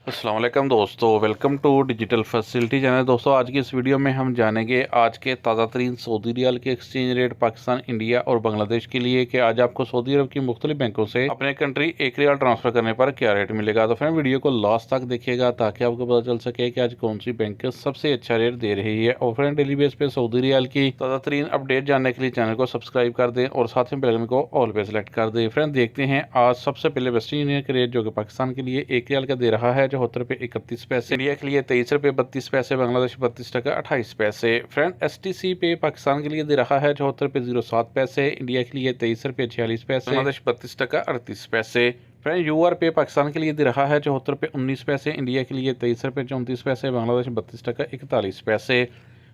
अस्सलाम वालेकुम दोस्तों, welcome to digital facility channel. दोस्तों, आज की इस वीडियो में हम जानेंगे आज के ताज़ा तरीन सऊदी रियाल के एक्सचेंज रेट पाकिस्तान, इंडिया और बांग्लादेश के लिए कि आज आपको सऊदी अरब की मुख्तलिफ बैंकों से अपने कंट्री एक रियाल ट्रांसफ़र करने पर क्या रेट मिलेगा। तो फ्रेंड, वीडियो को लास्ट तक देखिएगा ताकि आपको पता चल सके कि आज कौन सी बैंक सबसे अच्छा रेट दे रही है। और फ्रेंड, डेली बेस पे सऊदी रियाल की ताज़ा तरीन अपडेट जानने के लिए चैनल को सब्सक्राइब कर दें और साथ में बेल आइकन को ऑल पे सेलेक्ट कर दें। फ्रेंड, देखते हैं आज सबसे पहले वेस्टर्न यूनियन का रेट जो कि पाकिस्तान के लिए एक रियाल का दे रहा है 74 रुपये 31 पैसे, इंडिया के लिए 23 रुपये 32 पैसे, बांग्लादेश 32 टका 28 पैसे। फ्रेंड, STC पे पाकिस्तान के लिए दे रहा है 74 रुपये 07 पैसे, इंडिया के लिए 23 रुपये 46 पैसे, बांग्लादेश 32 टका 38 पैसे। फ्रेंड, UR पे पाकिस्तान के लिए दे रहा है 74 रुपये 19 पैसे, इंडिया के लिए 23 रुपये 34 पैसे, बांग्लादेश 32 टका 41 पैसे।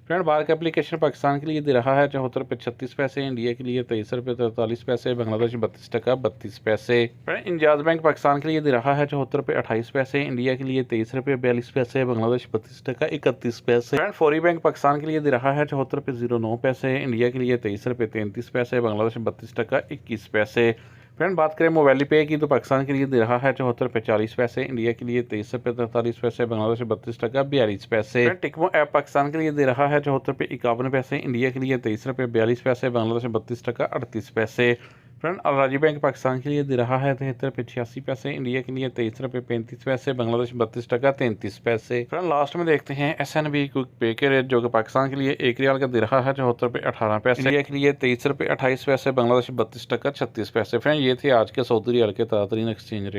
फ्रेंड, बार का एप्लीकेशन पाकिस्तान के लिए दे रहा है 74 रुपये 36 पैसे, इंडिया के लिए 23 रुपये 43 पैसे, बांग्लादेश 32 टका 32 पैसे। फ्रेंड, इंजाज बैंक पाकिस्तान के लिए दे रहा है 74 रुपये 28 पैसे, इंडिया के लिए 23 रुपये 42 पैसे, बांग्लादेश 32 टका 31 पैसे। फ्रेंड, फौरी बैंक पाकिस्तान के लिए दे रहा है 74 रुपये 09 पैसे, इंडिया के लिए 23 रुपये 33 पैसे, बांग्लादेश 32 टका 21 पैसे। फ्रेंड, बात करें मोबाइल पे की तो पाकिस्तान के लिए दे रहा है 74 रुपये 40 पैसे, इंडिया के लिए 23 रुपये 43 पैसे, बांग्लादेश 32 टका 42 पैसे। फ्रेंड, टिकमो ऐप पाकिस्तान के लिए दे रहा है 74 रुपये 51 पैसे, इंडिया के लिए 23 रुपये 42 पैसे, बांग्लादेश 32 टका 38 पैसे। फ्रेंड, अलराजी बैंक पाकिस्तान के लिए दे रहा है 73 रुपये 86 पैसे, इंडिया के लिए 23 रुपये 35 पैसे, बांग्लादेश 32 टका 33 पैसे। फ्रेंड, लास्ट में देखते हैं SNB क्विक पे के रेट जो कि पाकिस्तान के लिए एक रियाल का दे रहा है 74 रुपये 18 पैसे, इंडिया के लिए 23 रुपये 28 पैसे, बांग्लादेश 32 टका 36 पैसे। फ्रेंड, ये थे आज के सऊदी रियाल के ताज़ा तरीन एक्सचेंज रेट।